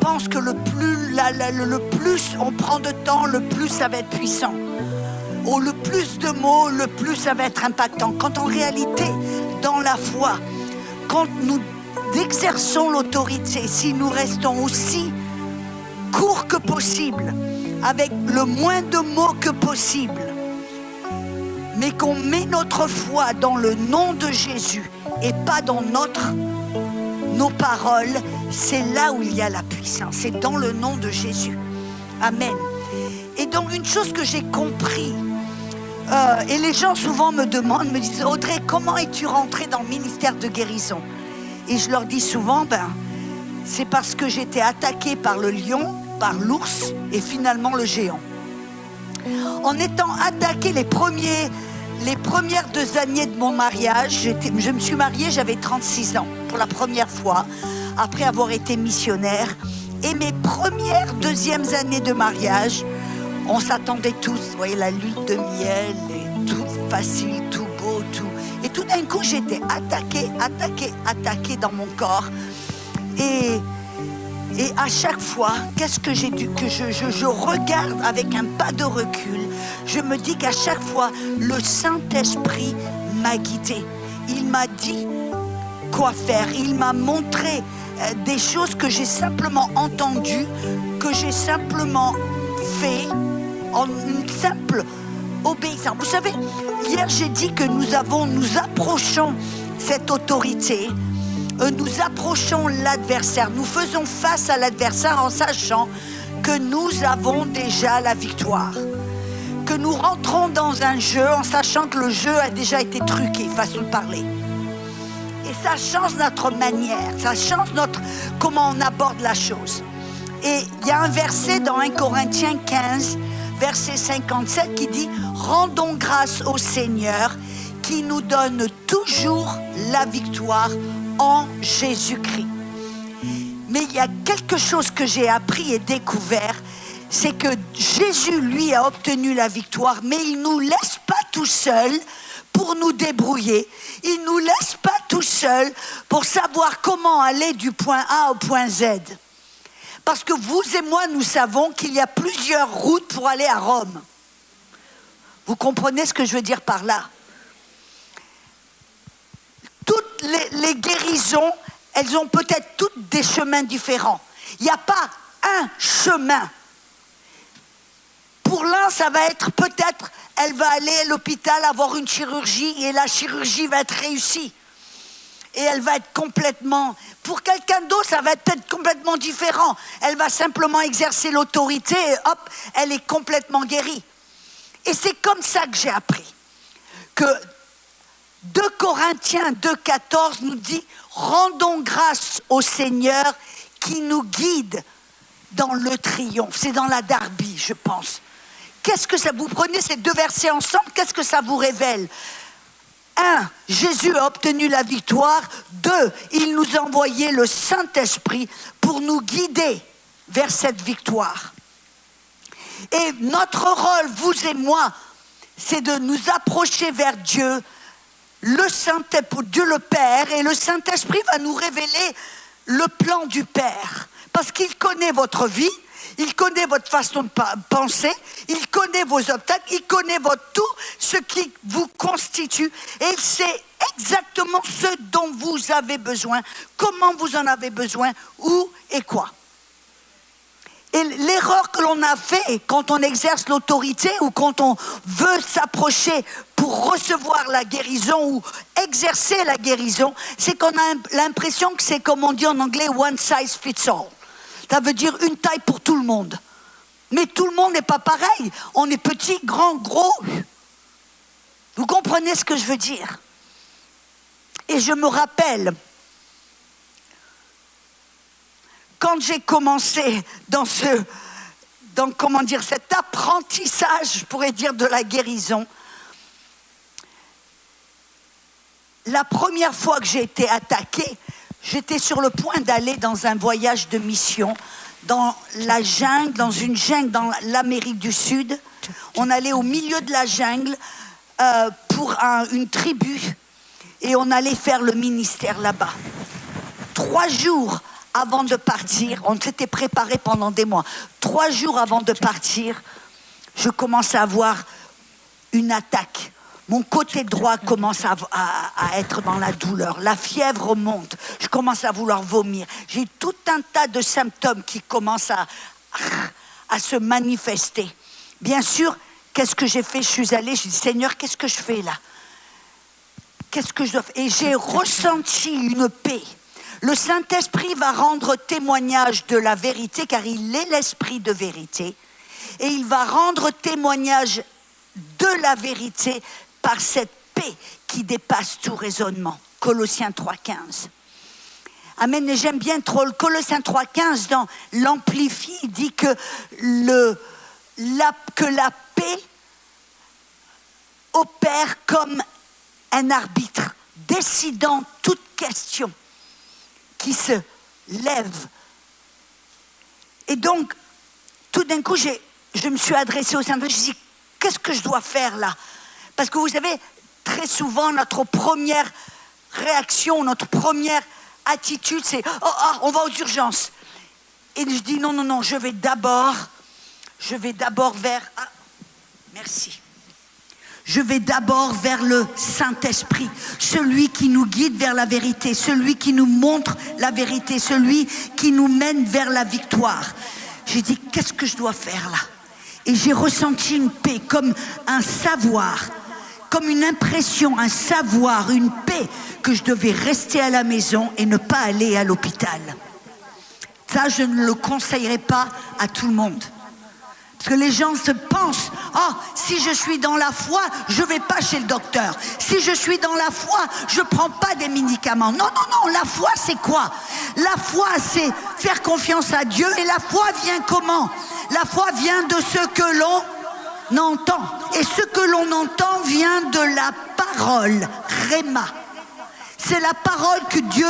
pense que le plus on prend de temps, le plus ça va être puissant. Ou le plus de mots, le plus ça va être impactant. Quand en réalité, dans la foi, quand nous exerçons l'autorité, si nous restons aussi courts que possible, avec le moins de mots que possible, mais qu'on met notre foi dans le nom de Jésus et pas dans nos paroles, c'est là où il y a la puissance, c'est dans le nom de Jésus. Amen. Et donc une chose que j'ai compris, et les gens souvent me demandent, me disent, Audrey, comment es-tu rentrée dans le ministère de guérison? Et je leur dis souvent, c'est parce que j'étais attaquée par le lion, par l'ours et finalement le géant. En étant attaquée les premières 2 années de mon mariage, je me suis mariée, j'avais 36 ans pour la première fois, après avoir été missionnaire. Et mes premières 2e années de mariage, on s'attendait tous, vous voyez, la lune de miel, et tout facile, tout beau, tout. Et tout d'un coup, j'étais attaquée dans mon corps. Et à chaque fois, qu'est-ce que j'ai dû, que je regarde avec un pas de recul, je me dis qu'à chaque fois, le Saint-Esprit m'a guidée. Il m'a dit quoi faire. Il m'a montré des choses que j'ai simplement entendues, que j'ai simplement fait en une simple obéissance. Vous savez, hier j'ai dit que nous approchons cette autorité, nous approchons l'adversaire, nous faisons face à l'adversaire en sachant que nous avons déjà la victoire. Que nous rentrons dans un jeu en sachant que le jeu a déjà été truqué, façon de parler. Et ça change notre manière, ça change comment on aborde la chose. Et il y a un verset dans 1 Corinthiens 15, verset 57 qui dit « Rendons grâce au Seigneur qui nous donne toujours la victoire en Jésus-Christ. » Mais il y a quelque chose que j'ai appris et découvert, c'est que Jésus, lui, a obtenu la victoire, mais il ne nous laisse pas tout seul pour nous débrouiller. Il ne nous laisse pas tout seul pour savoir comment aller du point A au point Z. Parce que vous et moi, nous savons qu'il y a plusieurs routes pour aller à Rome. Vous comprenez ce que je veux dire par là? Toutes les guérisons, elles ont peut-être toutes des chemins différents. Il n'y a pas un chemin. Pour l'un, ça va être peut-être, elle va aller à l'hôpital avoir une chirurgie et la chirurgie va être réussie. Et elle va être complètement... Pour quelqu'un d'autre, ça va être peut-être complètement différent. Elle va simplement exercer l'autorité et hop, elle est complètement guérie. Et c'est comme ça que j'ai appris. Que 2 Corinthiens 2,14 nous dit « Rendons grâce au Seigneur qui nous guide dans le triomphe. » C'est dans la Darby, je pense. Qu'est-ce que ça... Vous prenez ces 2 versets ensemble, qu'est-ce que ça vous révèle? 1, Jésus a obtenu la victoire. 2, il nous a envoyé le Saint-Esprit pour nous guider vers cette victoire. Et notre rôle, vous et moi, c'est de nous approcher vers Dieu, Dieu le Père, et le Saint-Esprit va nous révéler le plan du Père. Parce qu'il connaît votre vie, il connaît votre façon de penser, il connaît vos obstacles, il connaît tout ce qui vous constitue et il sait exactement ce dont vous avez besoin, comment vous en avez besoin, où et quoi. Et l'erreur que l'on a fait quand on exerce l'autorité ou quand on veut s'approcher pour recevoir la guérison ou exercer la guérison, c'est qu'on a l'impression que c'est comme on dit en anglais « one size fits all ». Ça veut dire une taille pour tout le monde. Mais tout le monde n'est pas pareil. On est petit, grand, gros. Vous comprenez ce que je veux dire? Et je me rappelle, quand j'ai commencé dans cet apprentissage, je pourrais dire, de la guérison, la première fois que j'ai été attaquée, j'étais sur le point d'aller dans un voyage de mission, dans la jungle, dans une jungle dans l'Amérique du Sud. On allait au milieu de la jungle pour une tribu et on allait faire le ministère là-bas. 3 jours avant de partir, on s'était préparé pendant des mois. 3 jours avant de partir, je commence à avoir une attaque. Mon côté droit commence à être dans la douleur. La fièvre monte. Je commence à vouloir vomir. J'ai tout un tas de symptômes qui commencent à se manifester. Bien sûr, qu'est-ce que j'ai fait? Je suis allée, je dis, Seigneur, qu'est-ce que je fais là? Qu'est-ce que je dois faire? Et j'ai ressenti une paix. Le Saint-Esprit va rendre témoignage de la vérité, car il est l'Esprit de vérité. Et il va rendre témoignage de la vérité par cette paix qui dépasse tout raisonnement. Colossiens 3,15. Amen. Et j'aime bien trop le Colossiens 3,15 dans l'Amplifie, il dit que la paix opère comme un arbitre, décidant toute question qui se lève. Et donc, tout d'un coup, je me suis adressée au Saint-Esprit, je me suis dit, qu'est-ce que je dois faire là? Parce que vous savez, très souvent, notre première réaction, notre première attitude, c'est « Oh, on va aux urgences ». Et je dis non, je vais d'abord vers... Ah, merci. Je vais d'abord vers le Saint-Esprit, celui qui nous guide vers la vérité, celui qui nous montre la vérité, celui qui nous mène vers la victoire. J'ai dit, qu'est-ce que je dois faire là? Et j'ai ressenti une paix, comme un savoir, comme une impression, un savoir, une paix, que je devais rester à la maison et ne pas aller à l'hôpital. Ça, je ne le conseillerais pas à tout le monde. Parce que les gens se pensent, si je suis dans la foi, je ne vais pas chez le docteur. Si je suis dans la foi, je ne prends pas des médicaments. Non, la foi c'est quoi? La foi c'est faire confiance à Dieu. Et la foi vient comment? La foi vient de ce que l'on entend. Et ce que l'on entend vient de la parole, Réma. C'est la parole que Dieu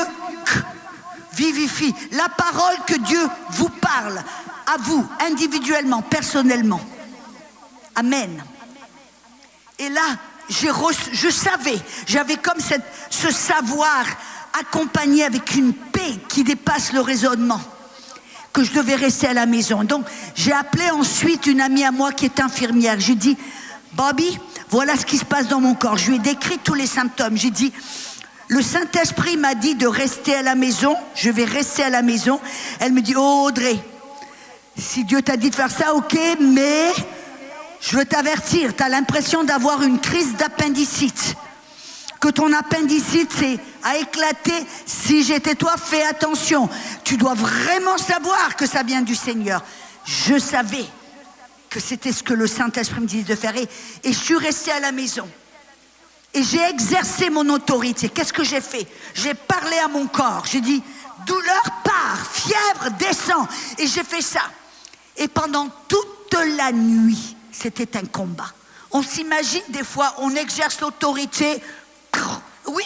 vivifie. La parole que Dieu vous parle. À vous, individuellement, personnellement. Amen. Et là, je savais, j'avais comme ce savoir accompagné avec une paix qui dépasse le raisonnement, que je devais rester à la maison. Donc, j'ai appelé ensuite une amie à moi qui est infirmière. J'ai dit, Bobby, voilà ce qui se passe dans mon corps. Je lui ai décrit tous les symptômes. J'ai dit, le Saint-Esprit m'a dit de rester à la maison. Je vais rester à la maison. Elle me dit, oh Audrey, si Dieu t'a dit de faire ça, ok, mais je veux t'avertir, tu as l'impression d'avoir une crise d'appendicite. Que ton appendicite a éclaté. Si j'étais toi, fais attention. Tu dois vraiment savoir que ça vient du Seigneur. Je savais que c'était ce que le Saint-Esprit me disait de faire. Et je suis restée à la maison. Et j'ai exercé mon autorité. Qu'est-ce que j'ai fait? J'ai parlé à mon corps. J'ai dit, douleur part, fièvre descend. Et j'ai fait ça. Et pendant toute la nuit, c'était un combat. On s'imagine des fois, on exerce l'autorité, oui.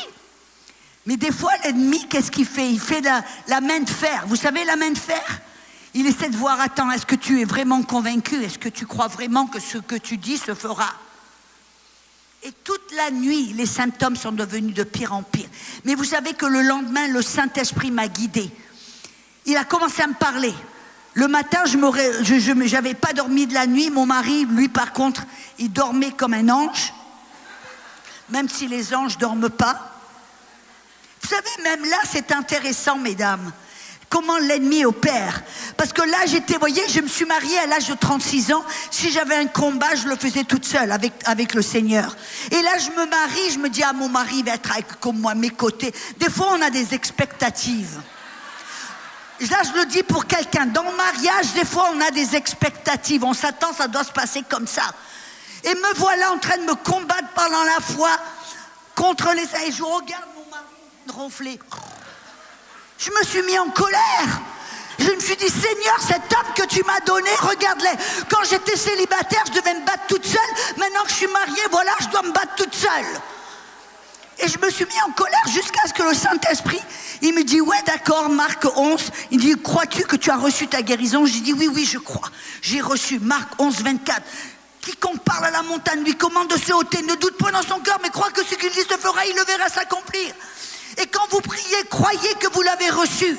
Mais des fois, l'ennemi, qu'est-ce qu'il fait? Il fait la main de fer. Vous savez, la main de fer? Il essaie de voir, attends, est-ce que tu es vraiment convaincu? Est-ce que tu crois vraiment que ce que tu dis se fera? Et toute la nuit, les symptômes sont devenus de pire en pire. Mais vous savez que le lendemain, le Saint-Esprit m'a guidée. Il a commencé à me parler. Le matin, je n'avais pas dormi de la nuit. Mon mari, lui, par contre, il dormait comme un ange. Même si les anges ne dorment pas. Vous savez, même là, c'est intéressant, mesdames, comment l'ennemi opère. Parce que là, vous voyez, je me suis mariée à l'âge de 36 ans. Si j'avais un combat, je le faisais toute seule avec le Seigneur. Et là, je me marie, je me dis, mon mari va être comme moi, à mes côtés. Des fois, on a des expectatives. Là, je le dis pour quelqu'un. Dans le mariage, des fois, on a des expectatives. On s'attend, ça doit se passer comme ça. Et me voilà en train de me combattre pendant la foi contre les... Et je regarde mon mari ronfler. Je me suis mis en colère. Je me suis dit, Seigneur, cet homme que tu m'as donné, regarde-les. Quand j'étais célibataire, je devais me battre toute seule. Maintenant que je suis mariée, voilà, je dois me battre toute seule. Et je me suis mis en colère jusqu'à ce que le Saint-Esprit, il me dit, ouais d'accord, Marc 11, il dit, crois-tu que tu as reçu ta guérison? J'ai dit, oui, je crois. J'ai reçu Marc 11, 24. Quiconque parle à la montagne lui commande de se ôter, ne doute point dans son cœur, mais croit que ce qu'il dit se fera, il le verra s'accomplir. Et quand vous priez, croyez que vous l'avez reçu.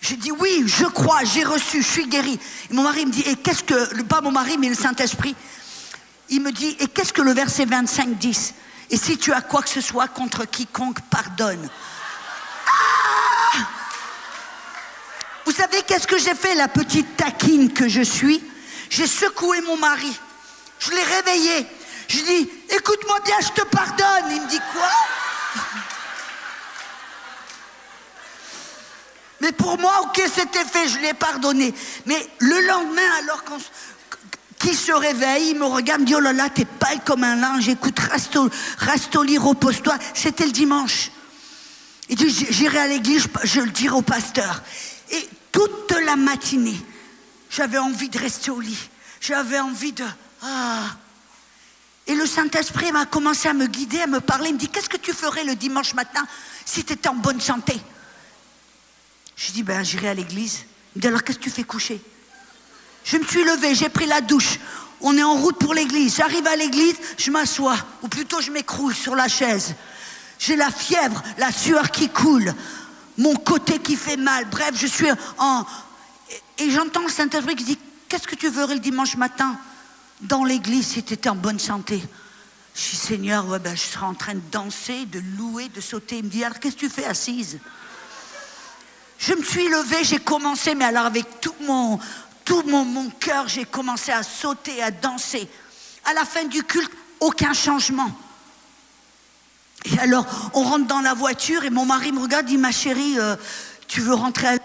J'ai dit oui, je crois, j'ai reçu, je suis guéri. Et mon mari me dit, et qu'est-ce que, pas mon mari, mais le Saint-Esprit, il me dit, et qu'est-ce que le verset 25 dit? Et si tu as quoi que ce soit contre quiconque, pardonne. Ah! Vous savez qu'est-ce que j'ai fait, la petite taquine que je suis? J'ai secoué mon mari. Je l'ai réveillé. Je lui dis, écoute-moi bien, je te pardonne. Il me dit, quoi? Mais pour moi, ok, c'était fait, je l'ai pardonné. Mais le lendemain, alors qu'il se réveille, il me regarde, me dit, oh là là, t'es pâle comme un linge, écoute, reste au lit, repose-toi. C'était le dimanche. Il dit, j'irai à l'église, je le dirai au pasteur. Et toute la matinée, j'avais envie de rester au lit. J'avais envie de... Et le Saint-Esprit m'a commencé à me guider, à me parler. Il me dit, qu'est-ce que tu ferais le dimanche matin si tu étais en bonne santé? Je dis, ben j'irai à l'église. Il me dit, alors qu'est-ce que tu fais coucher? Je me suis levée, j'ai pris la douche. On est en route pour l'église. J'arrive à l'église, je m'assois. Ou plutôt, je m'écroule sur la chaise. J'ai la fièvre, la sueur qui coule. Mon côté qui fait mal. Bref, je suis en... Et j'entends le Saint-Esprit qui dit, qu'est-ce que tu ferais le dimanche matin dans l'église si tu étais en bonne santé? Je dis, Seigneur, ouais, ben, je serais en train de danser, de louer, de sauter. Il me dit, alors qu'est-ce que tu fais assise? Je me suis levée, j'ai commencé, mais alors avec tout mon cœur, j'ai commencé à sauter, à danser. À la fin du culte, aucun changement. Et alors, on rentre dans la voiture et mon mari me regarde, dit, ma chérie, tu veux rentrer à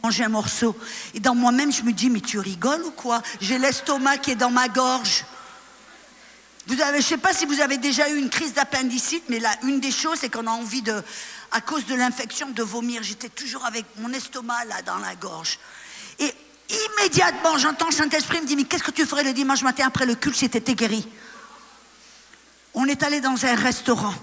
manger un morceau? Et dans moi-même, je me dis, mais tu rigoles ou quoi? J'ai l'estomac qui est dans ma gorge. Je ne sais pas si vous avez déjà eu une crise d'appendicite, mais là, une des choses, c'est qu'on a envie de, à cause de l'infection, de vomir. J'étais toujours avec mon estomac là dans la gorge. Et immédiatement, j'entends le Saint-Esprit me dire, mais qu'est-ce que tu ferais le dimanche matin après le culte si tu étais guéri? On est allé dans un restaurant.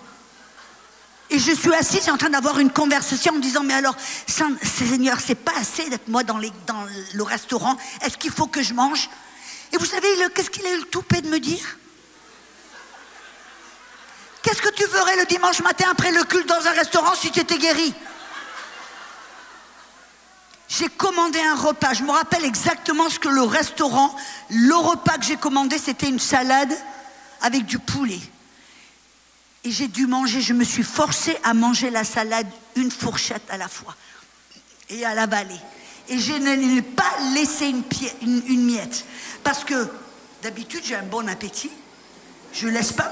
Et je suis assise en train d'avoir une conversation en me disant, mais alors, Seigneur, c'est pas assez d'être moi dans le restaurant. Est-ce qu'il faut que je mange? Et vous savez, qu'est-ce qu'il a eu le toupet de me dire? Qu'est-ce que tu ferais le dimanche matin après le culte dans un restaurant si tu étais guéri? J'ai commandé un repas. Je me rappelle exactement ce que le repas que j'ai commandé, c'était une salade avec du poulet. Et j'ai dû manger, je me suis forcée à manger la salade une fourchette à la fois et à l'avaler. Et je n'ai pas laissé une miette. Parce que d'habitude, j'ai un bon appétit. Je ne laisse pas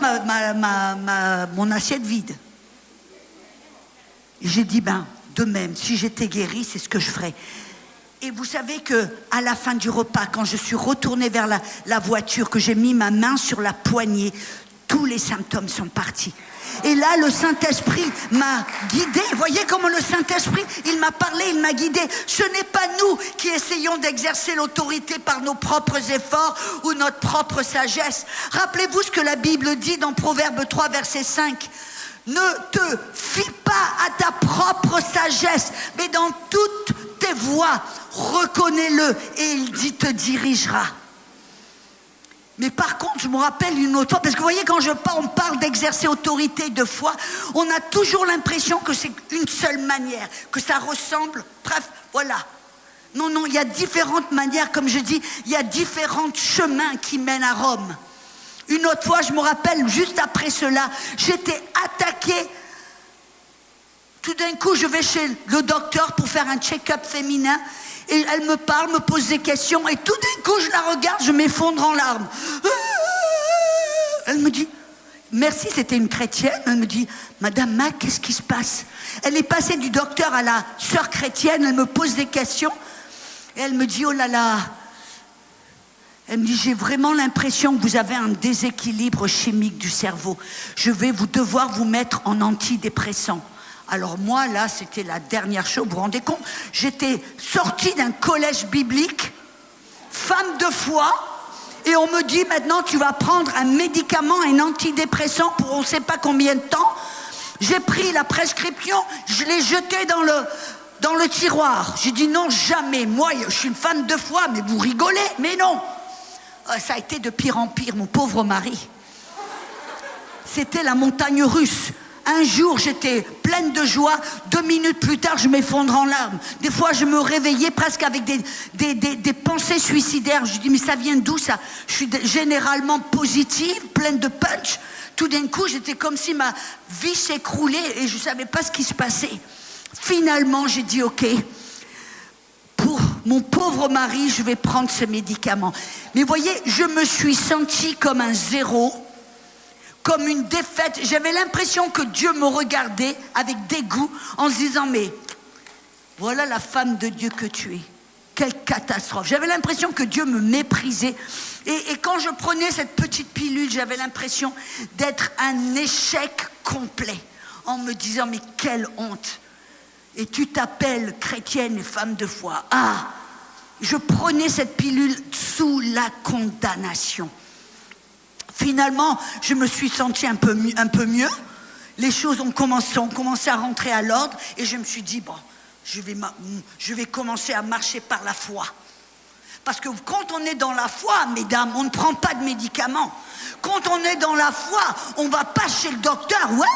mon assiette vide. Et j'ai dit, ben, de même, si j'étais guérie, c'est ce que je ferais. Et vous savez qu'à la fin du repas, quand je suis retournée vers la voiture, que j'ai mis ma main sur la poignée, tous les symptômes sont partis. Et là, le Saint-Esprit m'a guidée. Vous voyez comment le Saint-Esprit, il m'a parlé, il m'a guidée. Ce n'est pas nous qui essayons d'exercer l'autorité par nos propres efforts ou notre propre sagesse. Rappelez-vous ce que la Bible dit dans Proverbe 3, verset 5. Ne te fie pas à ta propre sagesse, mais dans toutes tes voies, reconnais-le et il te dirigera. Mais par contre, je me rappelle une autre fois, parce que vous voyez, quand on parle d'exercer autorité de foi, on a toujours l'impression que c'est une seule manière, que ça ressemble, bref, voilà. Non, il y a différentes manières, comme je dis, il y a différents chemins qui mènent à Rome. Une autre fois, je me rappelle, juste après cela, j'étais attaquée. Tout d'un coup, je vais chez le docteur pour faire un check-up féminin. Et elle me parle, me pose des questions. Et tout d'un coup, je la regarde, je m'effondre en larmes. Elle me dit, merci, c'était une chrétienne. Elle me dit, Madame Mac, qu'est-ce qui se passe? Elle est passée du docteur à la sœur chrétienne. Elle me pose des questions. Et elle me dit, oh là là. Elle me dit, j'ai vraiment l'impression que vous avez un déséquilibre chimique du cerveau. Je vais devoir vous mettre en antidépressant. Alors moi, là, c'était la dernière chose. Vous vous rendez compte? J'étais sortie d'un collège biblique, femme de foi, et on me dit, maintenant, tu vas prendre un médicament, un antidépressant pour on ne sait pas combien de temps. J'ai pris la prescription, je l'ai jetée dans le tiroir. J'ai dit, non, jamais. Moi, je suis une femme de foi, mais vous rigolez, mais non. Ça a été de pire en pire, mon pauvre mari. C'était la montagne russe. Un jour, j'étais pleine de joie. 2 minutes plus tard, je m'effondre en larmes. Des fois, je me réveillais presque avec des pensées suicidaires. Je dis, mais ça vient d'où ça? Je suis généralement positive, pleine de punch. Tout d'un coup, j'étais comme si ma vie s'écroulait et je ne savais pas ce qui se passait. Finalement, j'ai dit, ok, pour mon pauvre mari, je vais prendre ce médicament. Mais voyez, je me suis sentie comme un zéro, comme une défaite. J'avais l'impression que Dieu me regardait avec dégoût en se disant, mais voilà la femme de Dieu que tu es. Quelle catastrophe. J'avais l'impression que Dieu me méprisait. Et quand je prenais cette petite pilule, j'avais l'impression d'être un échec complet. En me disant, mais quelle honte. Et tu t'appelles chrétienne et femme de foi. Ah, je prenais cette pilule sous la condamnation. Finalement, je me suis sentie un peu mieux. Les choses ont commencé à rentrer à l'ordre. Et je me suis dit, bon, je vais commencer à marcher par la foi. Parce que quand on est dans la foi, mesdames, on ne prend pas de médicaments. Quand on est dans la foi, on ne va pas chez le docteur, ouais.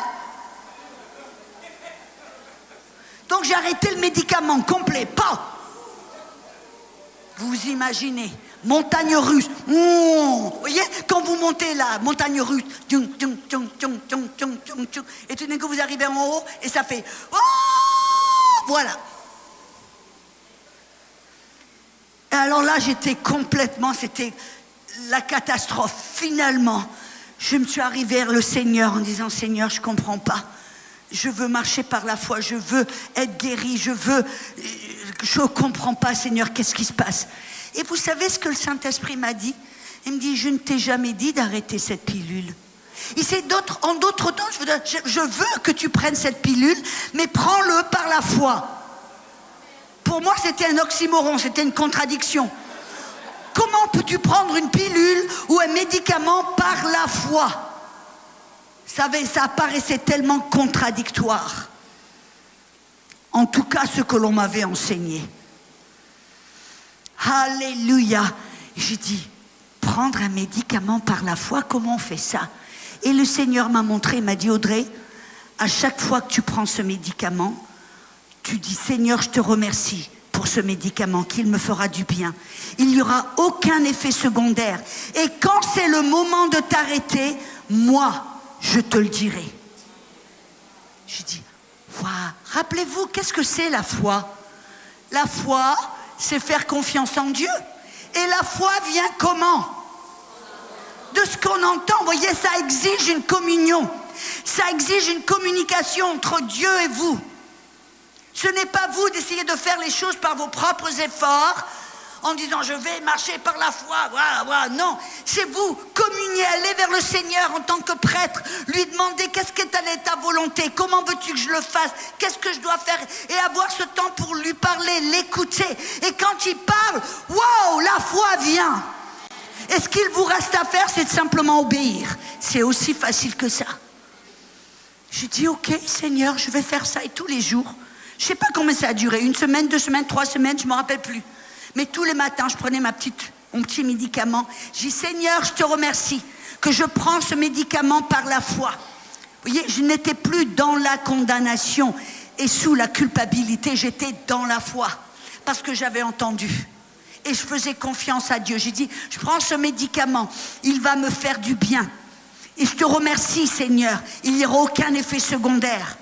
Donc j'ai arrêté le médicament complet, pas. Vous imaginez, montagne russe. Vous voyez, quand vous montez la montagne russe, et tout d'un coup vous arrivez en haut et ça fait, voilà. Et alors là, c'était la catastrophe. Finalement, je me suis arrivée vers le Seigneur en disant, Seigneur, je ne comprends pas. Je veux marcher par la foi, je veux être guéri, je ne comprends pas, Seigneur, qu'est-ce qui se passe? Et vous savez ce que le Saint-Esprit m'a dit? Il me dit, je ne t'ai jamais dit d'arrêter cette pilule. En d'autres temps, je veux que tu prennes cette pilule, mais prends-le par la foi. Pour moi, c'était un oxymoron, c'était une contradiction. Comment peux-tu prendre une pilule ou un médicament par la foi? Ça paraissait tellement contradictoire. En tout cas, ce que l'on m'avait enseigné. Alléluia. J'ai dit, prendre un médicament par la foi, comment on fait ça? Et le Seigneur m'a montré, il m'a dit, Audrey, à chaque fois que tu prends ce médicament, tu dis, Seigneur, je te remercie pour ce médicament, qu'il me fera du bien. Il n'y aura aucun effet secondaire. Et quand c'est le moment de t'arrêter, moi, je te le dirai. Je dis, wow. Rappelez-vous, qu'est-ce que c'est la foi? La foi, c'est faire confiance en Dieu. Et la foi vient comment? De ce qu'on entend. Vous voyez, ça exige une communion. Ça exige une communication entre Dieu et vous. Ce n'est pas vous d'essayer de faire les choses par vos propres efforts, en disant je vais marcher par la foi, voilà. Non, c'est vous, communier, aller vers le Seigneur en tant que prêtre, lui demander qu'est-ce qu'est ta volonté, comment veux-tu que je le fasse, qu'est-ce que je dois faire, et avoir ce temps pour lui parler, l'écouter. Et quand il parle, waouh, la foi vient. Et ce qu'il vous reste à faire, c'est de simplement obéir. C'est aussi facile que ça. Je dis ok Seigneur, je vais faire ça, et tous les jours. Je ne sais pas combien ça a duré, 1 semaine, 2 semaines, 3 semaines, je ne me rappelle plus. Mais tous les matins, je prenais mon petit médicament. Je dis, Seigneur, je te remercie que je prends ce médicament par la foi. Vous voyez, je n'étais plus dans la condamnation et sous la culpabilité, j'étais dans la foi. Parce que j'avais entendu. Et je faisais confiance à Dieu. J'ai dit, je prends ce médicament, il va me faire du bien. Et je te remercie, Seigneur, il n'y aura aucun effet secondaire.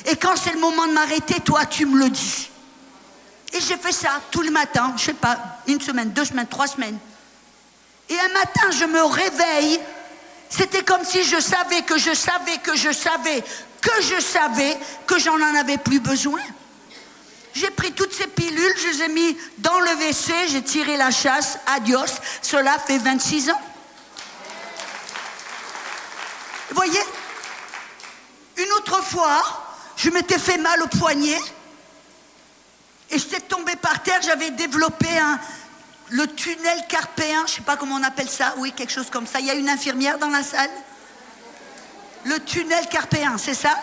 Et quand c'est le moment de m'arrêter, toi, tu me le dis. Et j'ai fait ça tous les matins, je ne sais pas, 1 semaine, 2 semaines, 3 semaines. Et un matin, je me réveille. C'était comme si je savais que j'en avais plus besoin. J'ai pris toutes ces pilules, je les ai mis dans le WC, j'ai tiré la chasse, adios. Cela fait 26 ans. Vous voyez, une autre fois, je m'étais fait mal au poignet. Et j'étais tombée par terre, j'avais développé le tunnel carpéen, je ne sais pas comment on appelle ça, oui, quelque chose comme ça. Il y a une infirmière dans la salle? Le tunnel carpéen, c'est ça?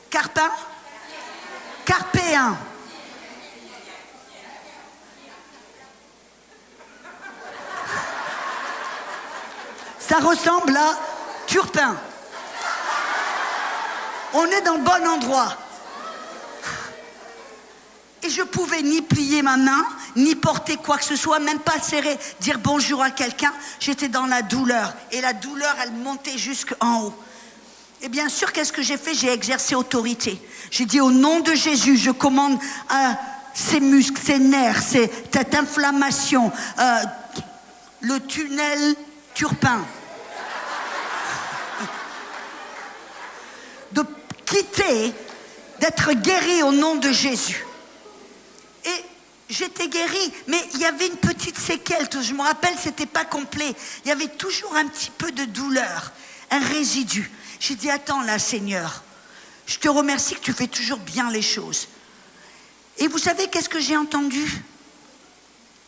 Carpin? Carpéen. Ça ressemble à Turpin. On est dans le bon endroit. Et je pouvais ni plier ma main, ni porter quoi que ce soit, même pas serrer, dire bonjour à quelqu'un. J'étais dans la douleur. Et la douleur, elle montait jusqu'en haut. Et bien sûr, qu'est-ce que j'ai fait? J'ai exercé autorité. J'ai dit au nom de Jésus, je commande à ces muscles, ces nerfs, cette inflammation, le tunnel Turpin, de quitter, d'être guéri au nom de Jésus. Et j'étais guérie, mais il y avait une petite séquelle. Je me rappelle, c'était pas complet. Il y avait toujours un petit peu de douleur, un résidu. J'ai dit, attends là, Seigneur, je te remercie que tu fais toujours bien les choses. Et vous savez qu'est-ce que j'ai entendu?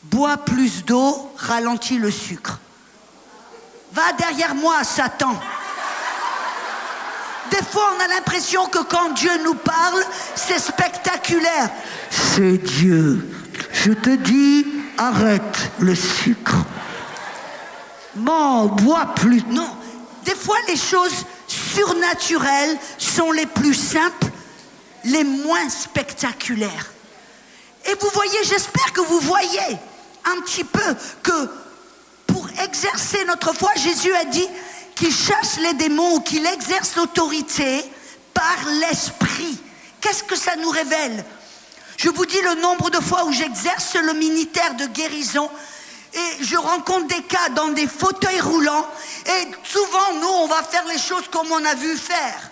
Bois plus d'eau, ralentis le sucre. Va derrière moi, Satan. Des fois, on a l'impression que quand Dieu nous parle, c'est spectaculaire. C'est Dieu. Je te dis, arrête le sucre. Non, bois plus. Non, des fois, les choses surnaturelles sont les plus simples, les moins spectaculaires. Et vous voyez, j'espère que vous voyez un petit peu que pour exercer notre foi, Jésus a dit qu'il chasse les démons ou qu'il exerce l'autorité par l'esprit. Qu'est-ce que ça nous révèle? Je vous dis le nombre de fois où j'exerce le ministère de guérison et je rencontre des cas dans des fauteuils roulants et souvent, nous, on va faire les choses comme on a vu faire.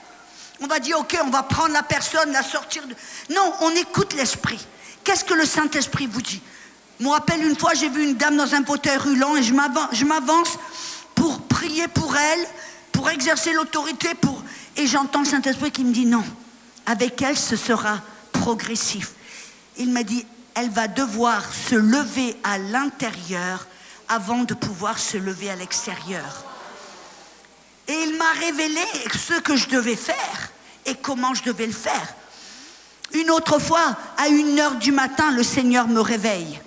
On va dire, ok, on va prendre la personne, la sortir de... Non, on écoute l'esprit. Qu'est-ce que le Saint-Esprit vous dit? Je me rappelle une fois, j'ai vu une dame dans un fauteuil roulant et je m'avance pour prier pour elle, pour exercer l'autorité, et j'entends le Saint-Esprit qui me dit non, avec elle ce sera progressif. Il m'a dit, elle va devoir se lever à l'intérieur avant de pouvoir se lever à l'extérieur. Et il m'a révélé ce que je devais faire et comment je devais le faire. Une autre fois, à 1h du matin, le Seigneur me réveille.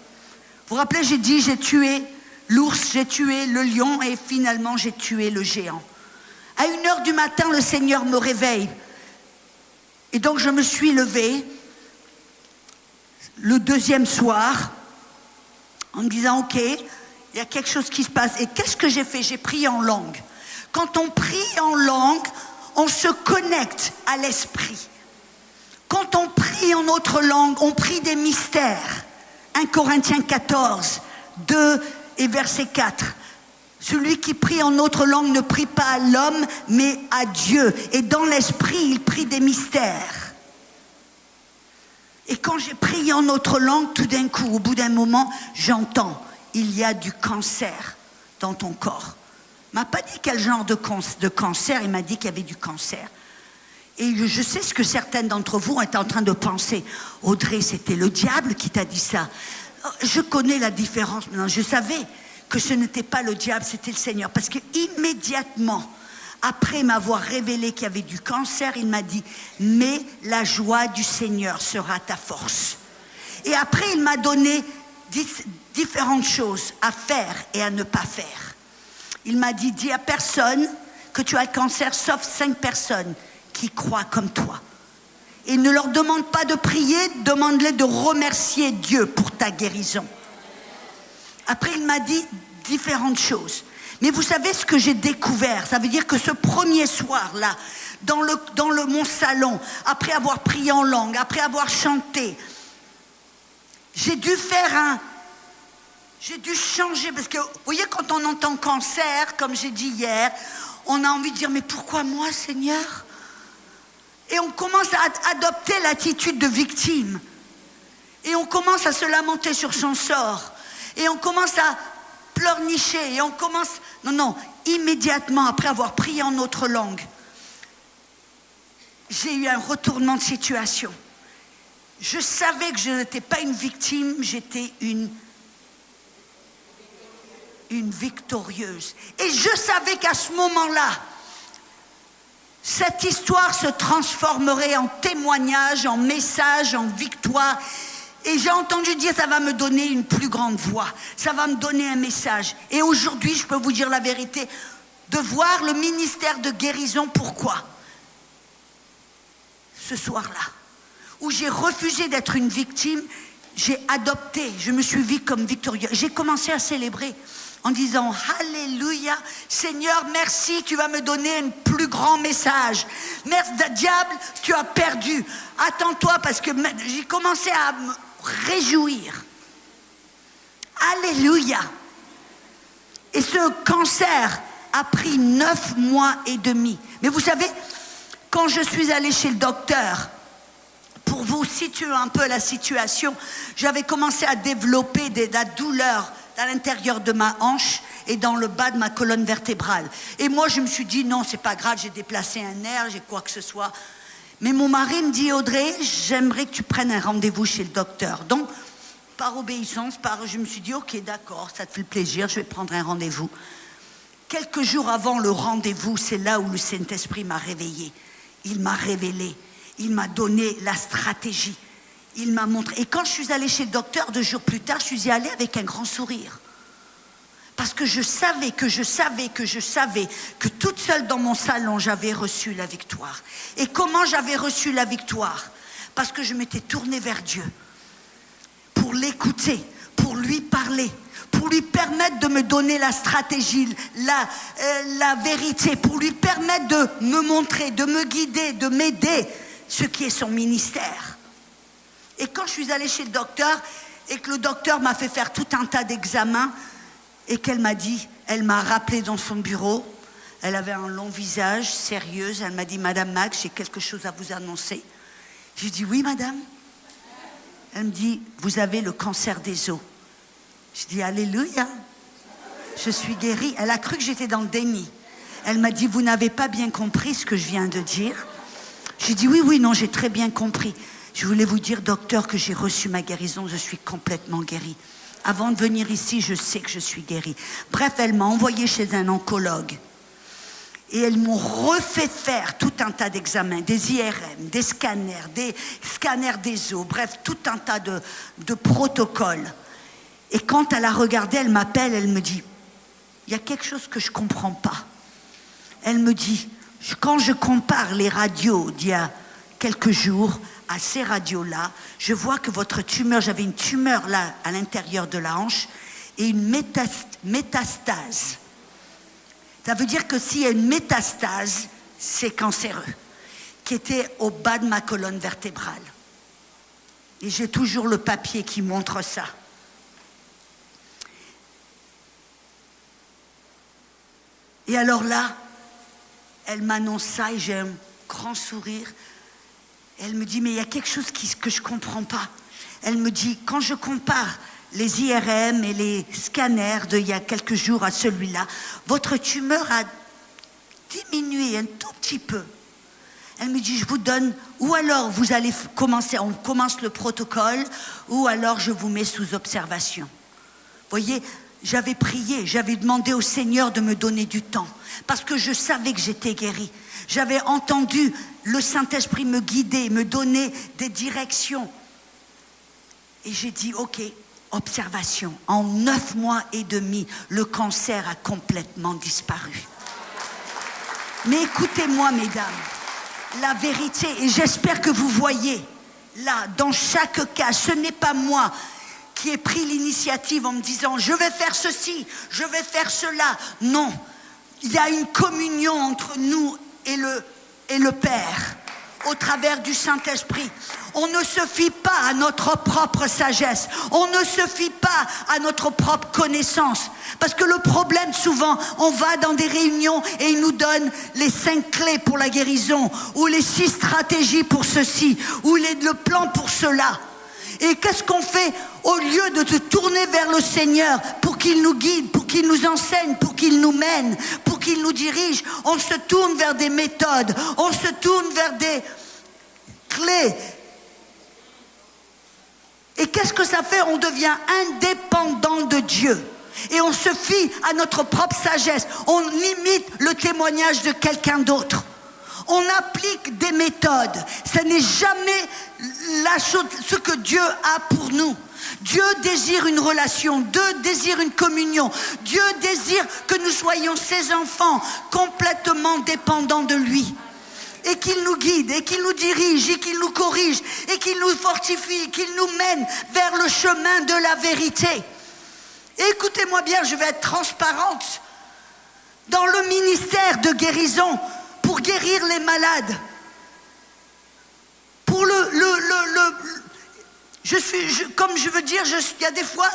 Vous vous rappelez, j'ai dit, j'ai tué l'ours, j'ai tué le lion et finalement j'ai tué le géant. À 1h du matin, le Seigneur me réveille. Et donc je me suis levée le deuxième soir en me disant, ok, il y a quelque chose qui se passe. Et qu'est-ce que j'ai fait? J'ai prié en langue. Quand on prie en langue, on se connecte à l'esprit. Quand on prie en autre langue, on prie des mystères. 1 Corinthiens 14, 2 et verset 4. Celui qui prie en autre langue ne prie pas à l'homme, mais à Dieu. Et dans l'esprit, il prie des mystères. Et quand j'ai prié en autre langue, tout d'un coup, au bout d'un moment, j'entends, il y a du cancer dans ton corps. Il ne m'a pas dit quel genre de cancer, il m'a dit qu'il y avait du cancer. Et je sais ce que certaines d'entre vous étaient en train de penser. Audrey, c'était le diable qui t'a dit ça. Je connais la différence maintenant. Je savais que ce n'était pas le diable, c'était le Seigneur. Parce qu'immédiatement, après m'avoir révélé qu'il y avait du cancer, il m'a dit, mais la joie du Seigneur sera ta force. Et après, il m'a donné différentes choses à faire et à ne pas faire. Il m'a dit, dis à personne que tu as le cancer, sauf 5 personnes qui croient comme toi. Et ne leur demande pas de prier, demande-les de remercier Dieu pour ta guérison. Après, il m'a dit différentes choses. Mais vous savez ce que j'ai découvert? Ça veut dire que ce premier soir-là, dans mon salon, après avoir prié en langue, après avoir chanté, j'ai dû changer, parce que, vous voyez, quand on entend cancer, comme j'ai dit hier, on a envie de dire, mais pourquoi moi, Seigneur? Et on commence à adopter l'attitude de victime. Et on commence à se lamenter sur son sort. Et on commence à pleurnicher. Et on commence... Non, immédiatement, après avoir prié en autre langue, j'ai eu un retournement de situation. Je savais que je n'étais pas une victime, j'étais une victorieuse. Et je savais qu'à ce moment-là, cette histoire se transformerait en témoignage, en message, en victoire. Et j'ai entendu dire, ça va me donner une plus grande voix, ça va me donner un message. Et aujourd'hui, je peux vous dire la vérité, de voir le ministère de guérison, pourquoi? ce soir-là, où j'ai refusé d'être une victime, j'ai adopté, je me suis vue comme victorieuse. J'ai commencé à célébrer en disant « Alléluia, Seigneur, merci, tu vas me donner un plus grand message. Merci, diable, tu as perdu. Attends-toi parce que j'ai commencé à me réjouir. Alléluia. » Et ce cancer a pris 9 mois et demi. Mais vous savez, quand je suis allée chez le docteur, pour vous situer un peu la situation, j'avais commencé à développer de la douleur à l'intérieur de ma hanche et dans le bas de ma colonne vertébrale. Et moi, je me suis dit, non, c'est pas grave, j'ai déplacé un nerf, j'ai quoi que ce soit. Mais mon mari me dit, Audrey, j'aimerais que tu prennes un rendez-vous chez le docteur. Donc, par obéissance, je me suis dit, ok, d'accord, ça te fait plaisir, je vais prendre un rendez-vous. Quelques jours avant le rendez-vous, c'est là où le Saint-Esprit m'a réveillée. Il m'a révélé, il m'a donné la stratégie. Il m'a montré. Et quand je suis allée chez le docteur 2 jours plus tard, je suis y allée avec un grand sourire. Parce que je savais que toute seule dans mon salon, j'avais reçu la victoire. Et comment j'avais reçu la victoire? Parce que je m'étais tournée vers Dieu pour l'écouter, pour lui parler, pour lui permettre de me donner la stratégie, la vérité, pour lui permettre de me montrer, de me guider, de m'aider, ce qui est son ministère. Et quand je suis allée chez le docteur et que le docteur m'a fait faire tout un tas d'examens et qu'elle m'a dit, elle m'a rappelé dans son bureau, elle avait un long visage, sérieuse, elle m'a dit, Madame Max, j'ai quelque chose à vous annoncer. J'ai dit, oui madame. Elle me dit, vous avez le cancer des os. Je dis, alléluia, je suis guérie. Elle a cru que j'étais dans le déni. Elle m'a dit, vous n'avez pas bien compris ce que je viens de dire. J'ai dit, oui, non, j'ai très bien compris. Je voulais vous dire, docteur, que j'ai reçu ma guérison, je suis complètement guérie. Avant de venir ici, je sais que je suis guérie. Bref, elle m'a envoyée chez un oncologue. Et elles m'ont refait faire tout un tas d'examens, des IRM, des scanners des os, bref, tout un tas de protocoles. Et quand elle a regardé, elle m'appelle, elle me dit, il y a quelque chose que je ne comprends pas. Elle me dit, quand je compare les radios d'il y a quelques jours à ces radios-là, je vois que votre tumeur, j'avais une tumeur là à l'intérieur de la hanche et une métastase. Ça veut dire que s'il y a une métastase, c'est cancéreux, qui était au bas de ma colonne vertébrale. Et j'ai toujours le papier qui montre ça. Et alors là, elle m'annonce ça et j'ai un grand sourire. Elle me dit, mais il y a quelque chose que je ne comprends pas. Elle me dit, quand je compare les IRM et les scanners d'il y a quelques jours à celui-là, votre tumeur a diminué un tout petit peu. Elle me dit, je vous donne, ou alors vous allez commencer, on commence le protocole, ou alors je vous mets sous observation. Vous voyez, j'avais prié, j'avais demandé au Seigneur de me donner du temps, parce que je savais que j'étais guérie. J'avais entendu le Saint-Esprit me guider, me donner des directions. Et j'ai dit, ok, observation. En 9 mois et demi, le cancer a complètement disparu. Mais écoutez-moi, mesdames, la vérité, et j'espère que vous voyez, là, dans chaque cas, ce n'est pas moi qui ai pris l'initiative en me disant, je vais faire ceci, je vais faire cela. Non, il y a une communion entre nous et le Père, au travers du Saint-Esprit. On ne se fie pas à notre propre sagesse. On ne se fie pas à notre propre connaissance. Parce que le problème, souvent, on va dans des réunions et ils nous donnent les 5 clés pour la guérison, ou les 6 stratégies pour ceci, ou le plan pour cela. Et qu'est-ce qu'on fait au lieu de se tourner vers le Seigneur pour qu'il nous guide, pour qu'il nous enseigne, pour qu'il nous mène, pour qu'il nous dirige? On se tourne vers des méthodes, on se tourne vers des clés. Et qu'est-ce que ça fait? On devient indépendant de Dieu. Et on se fie à notre propre sagesse. On imite le témoignage de quelqu'un d'autre. On applique des méthodes. Ce n'est jamais la chose, ce que Dieu a pour nous. Dieu désire une relation, Dieu désire une communion. Dieu désire que nous soyons ses enfants complètement dépendants de lui. et qu'il nous guide, et qu'il nous dirige, et qu'il nous corrige, et qu'il nous fortifie, qu'il nous mène vers le chemin de la vérité. Et écoutez-moi bien, je vais être transparente. Dans le ministère de guérison, pour guérir les malades, pour comme je veux dire, il y a des fois,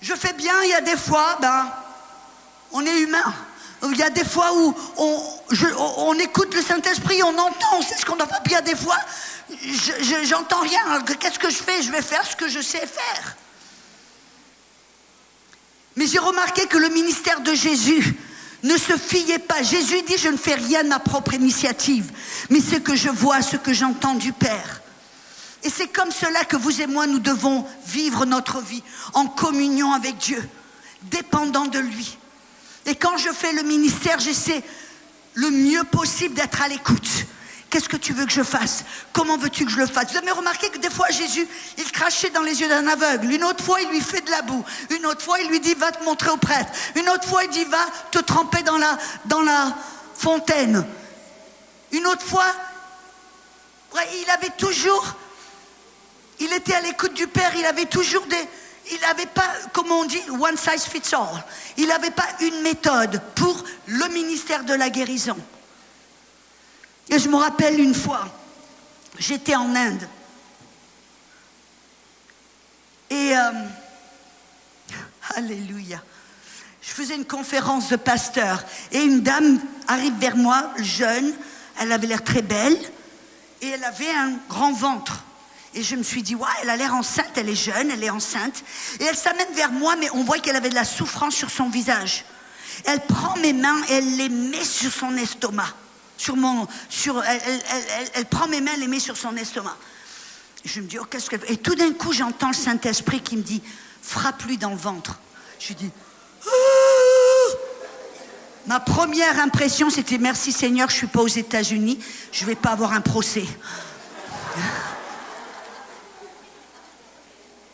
je fais bien, il y a des fois, on est humain. Il y a des fois où on écoute le Saint-Esprit, on entend, on sait ce qu'on doit faire. Puis il y a des fois, j'entends rien. Alors, qu'est-ce que je fais? Je vais faire ce que je sais faire. Mais j'ai remarqué que le ministère de Jésus ne se fiait pas. Jésus dit, je ne fais rien de ma propre initiative, mais ce que je vois, ce que j'entends du Père. Et c'est comme cela que vous et moi, nous devons vivre notre vie, en communion avec Dieu, dépendant de lui. Et quand je fais le ministère, j'essaie le mieux possible d'être à l'écoute. Qu'est-ce que tu veux que je fasse? Comment veux-tu que je le fasse? Vous avez remarqué que des fois Jésus, il crachait dans les yeux d'un aveugle. Une autre fois, il lui fait de la boue. Une autre fois, il lui dit, va te montrer au prêtre. Une autre fois, il dit, va te tremper dans la fontaine. Une autre fois, il était à l'écoute du Père. Il avait toujours il n'avait pas, comme on dit, one size fits all. Il n'avait pas une méthode pour le ministère de la guérison. Et je me rappelle une fois, j'étais en Inde. Et, alléluia, je faisais une conférence de pasteur. Et une dame arrive vers moi, jeune, elle avait l'air très belle, et elle avait un grand ventre. Et je me suis dit, ouais, elle a l'air enceinte, elle est jeune, elle est enceinte. Et elle s'amène vers moi, mais on voit qu'elle avait de la souffrance sur son visage. Elle prend mes mains et elle les met sur son estomac. Elle prend mes mains, elle les met sur son estomac. Je me dis, oh, qu'est-ce qu'elle fait? Et tout d'un coup, j'entends le Saint-Esprit qui me dit, frappe-lui dans le ventre. Je dis, oh! Ma première impression, c'était, merci Seigneur, je ne suis pas aux États-Unis, je ne vais pas avoir un procès.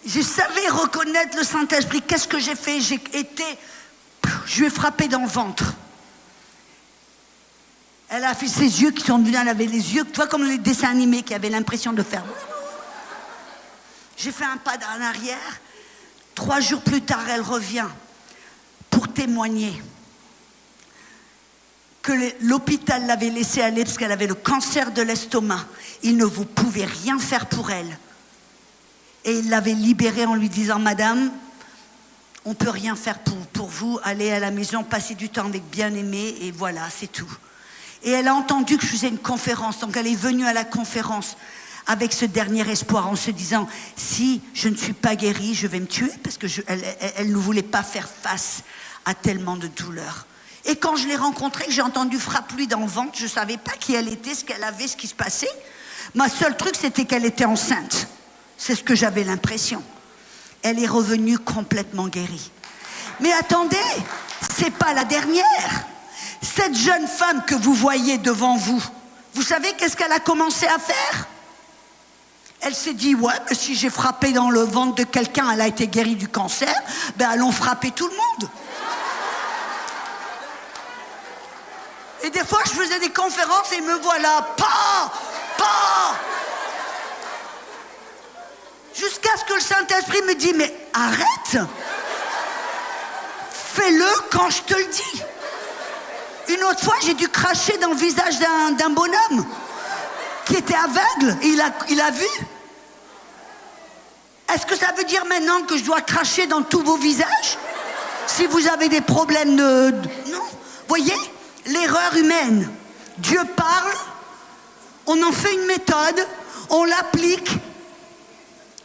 Je savais reconnaître le Saint-Esprit. Qu'est-ce que j'ai fait? Je lui ai frappé dans le ventre. Elle a fait ses yeux qui sont devenus, elle avait les yeux, tu vois, comme les dessins animés qui avaient l'impression de faire. J'ai fait un pas en arrière. 3 jours plus tard, elle revient pour témoigner que l'hôpital l'avait laissée aller parce qu'elle avait le cancer de l'estomac. Il ne vous pouvait rien faire pour elle. Et il l'avait libérée en lui disant, madame, on ne peut rien faire pour vous, allez à la maison, passez du temps avec bien-aimé, et voilà, c'est tout. Et elle a entendu que je faisais une conférence, donc elle est venue à la conférence avec ce dernier espoir, en se disant, si je ne suis pas guérie, je vais me tuer, parce qu'elle ne voulait pas faire face à tellement de douleur. Et quand je l'ai rencontrée, que j'ai entendu frappe-lui dans le ventre, je ne savais pas qui elle était, ce qu'elle avait, ce qui se passait. Ma seul truc, c'était qu'elle était enceinte. C'est ce que j'avais l'impression. Elle est revenue complètement guérie. Mais attendez, c'est pas la dernière. Cette jeune femme que vous voyez devant vous, vous savez qu'est-ce qu'elle a commencé à faire? Elle s'est dit, ouais, mais si j'ai frappé dans le ventre de quelqu'un, elle a été guérie du cancer, ben allons frapper tout le monde. Et des fois, je faisais des conférences et me voilà, pas. Jusqu'à ce que le Saint-Esprit me dise, mais arrête. Fais-le quand je te le dis. Une autre fois, j'ai dû cracher dans le visage d'un bonhomme qui était aveugle et il a vu. Est-ce que ça veut dire maintenant que je dois cracher dans tous vos visages? Si vous avez des problèmes de... Non. Voyez, l'erreur humaine. Dieu parle, on en fait une méthode, on l'applique,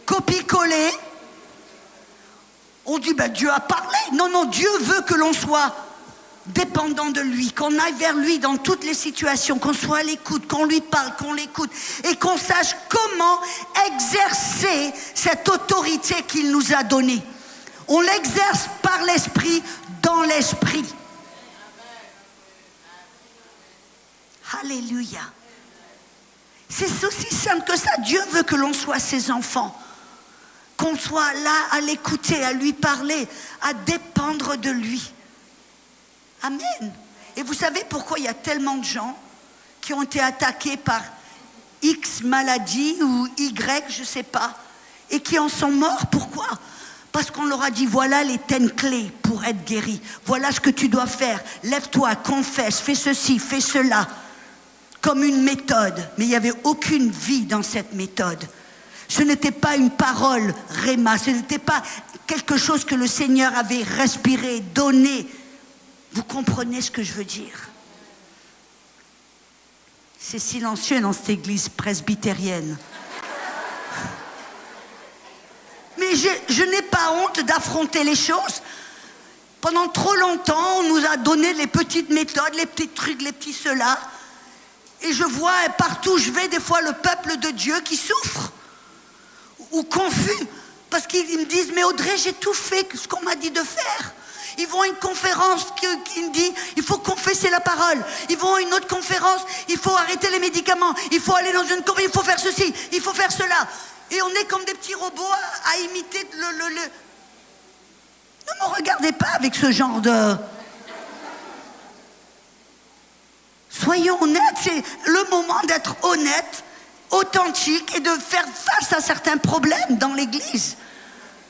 copie-coller. On dit, ben Dieu a parlé. Non, Dieu veut que l'on soit dépendant de lui, qu'on aille vers lui dans toutes les situations, qu'on soit à l'écoute, qu'on lui parle, qu'on l'écoute et qu'on sache comment exercer cette autorité qu'il nous a donnée. On l'exerce par l'esprit, dans l'esprit. Alléluia. C'est aussi simple que ça. Dieu veut que l'on soit ses enfants, qu'on soit là à l'écouter, à lui parler, à dépendre de lui. Amen. Et vous savez pourquoi il y a tellement de gens qui ont été attaqués par X maladie ou Y, je ne sais pas, et qui en sont morts. Pourquoi? Parce qu'on leur a dit, voilà les 10 clés pour être guéri. Voilà ce que tu dois faire. Lève-toi, confesse, fais ceci, fais cela. Comme une méthode. Mais il n'y avait aucune vie dans cette méthode. Ce n'était pas une parole réma. Ce n'était pas quelque chose que le Seigneur avait respiré, donné. Vous comprenez ce que je veux dire? C'est silencieux dans cette église presbytérienne. Mais je n'ai pas honte d'affronter les choses. Pendant trop longtemps, on nous a donné les petites méthodes, les petits trucs, les petits cela. Et je vois partout où je vais, des fois, le peuple de Dieu qui souffre ou confus. Parce qu'ils me disent, mais Audrey, j'ai tout fait ce qu'on m'a dit de faire. Ils vont à une conférence qui me dit, il faut confesser la parole. Ils vont à une autre conférence, il faut arrêter les médicaments. Il faut aller dans une conférence, il faut faire ceci, il faut faire cela. Et on est comme des petits robots à imiter le... Ne me regardez pas avec ce genre de... Soyons honnêtes, c'est le moment d'être honnête, authentique et de faire face à certains problèmes dans l'église.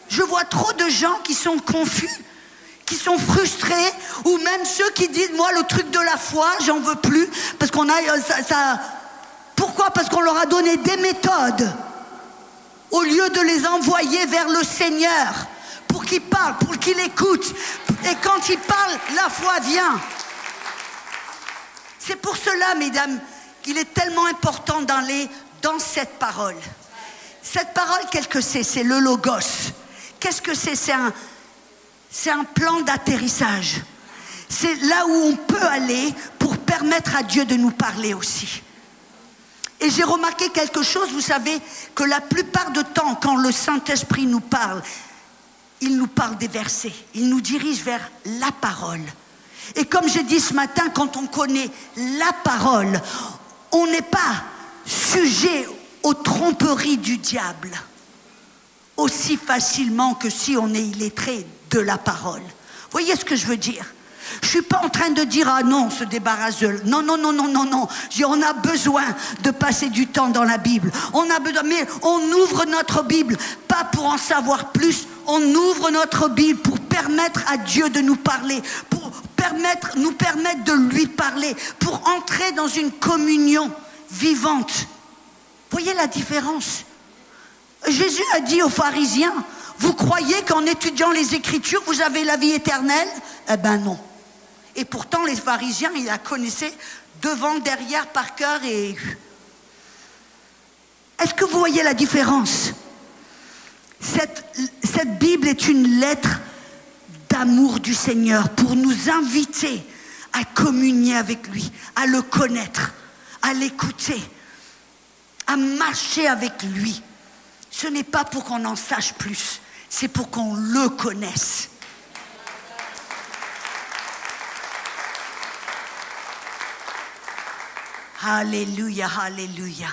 Je vois trop de gens qui sont confus, qui sont frustrés, ou même ceux qui disent, moi le truc de la foi, j'en veux plus, parce qu'on a... Pourquoi? Parce qu'on leur a donné des méthodes, au lieu de les envoyer vers le Seigneur, pour qu'il parle, pour qu'il écoute. Et quand il parle, la foi vient. C'est pour cela, mesdames, qu'il est tellement important d'aller dans cette parole. Cette parole, qu'est-ce que c'est? C'est le logos. Qu'est-ce que c'est? C'est un plan d'atterrissage. C'est là où on peut aller pour permettre à Dieu de nous parler aussi. Et j'ai remarqué quelque chose, vous savez, que la plupart du temps, quand le Saint-Esprit nous parle, il nous parle des versets. Il nous dirige vers la parole. Et comme j'ai dit ce matin, quand on connaît la parole, on n'est pas sujet aux tromperies du diable aussi facilement que si on est illettré de la parole. Vous voyez ce que je veux dire? Je ne suis pas en train de dire, ah non, on se débarrasse de... Non. On a besoin de passer du temps dans la Bible. On a besoin, mais on ouvre notre Bible, pas pour en savoir plus. On ouvre notre Bible pour permettre à Dieu de nous parler, pour nous permettre de lui parler, pour entrer dans une communion vivante. Vous voyez la différence? Jésus a dit aux pharisiens, vous croyez qu'en étudiant les Écritures, vous avez la vie éternelle? Eh ben non. Et pourtant, les pharisiens, ils la connaissaient devant, derrière, par cœur. Et... Est-ce que vous voyez la différence? Cette Bible est une lettre d'amour du Seigneur pour nous inviter à communier avec lui, à le connaître, à l'écouter, à marcher avec lui. Ce n'est pas pour qu'on en sache plus, c'est pour qu'on le connaisse. Alléluia, alléluia.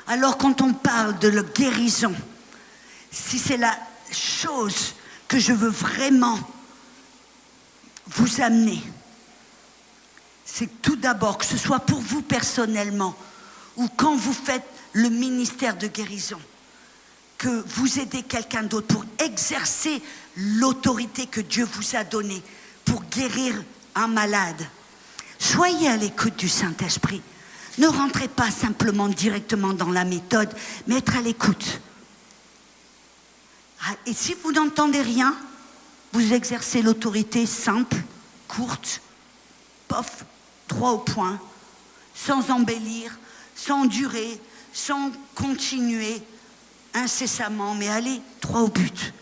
Alors quand on parle de la guérison, si c'est la chose que je veux vraiment vous amener, c'est tout d'abord, que ce soit pour vous personnellement ou quand vous faites le ministère de guérison, que vous aidez quelqu'un d'autre pour exercer l'autorité que Dieu vous a donnée pour guérir un malade. Soyez à l'écoute du Saint-Esprit. Ne rentrez pas simplement directement dans la méthode, mais être à l'écoute. Et si vous n'entendez rien, vous exercez l'autorité simple, courte, pof, droit au point, sans embellir, sans durer, sans continuer incessamment, mais allez droit au but.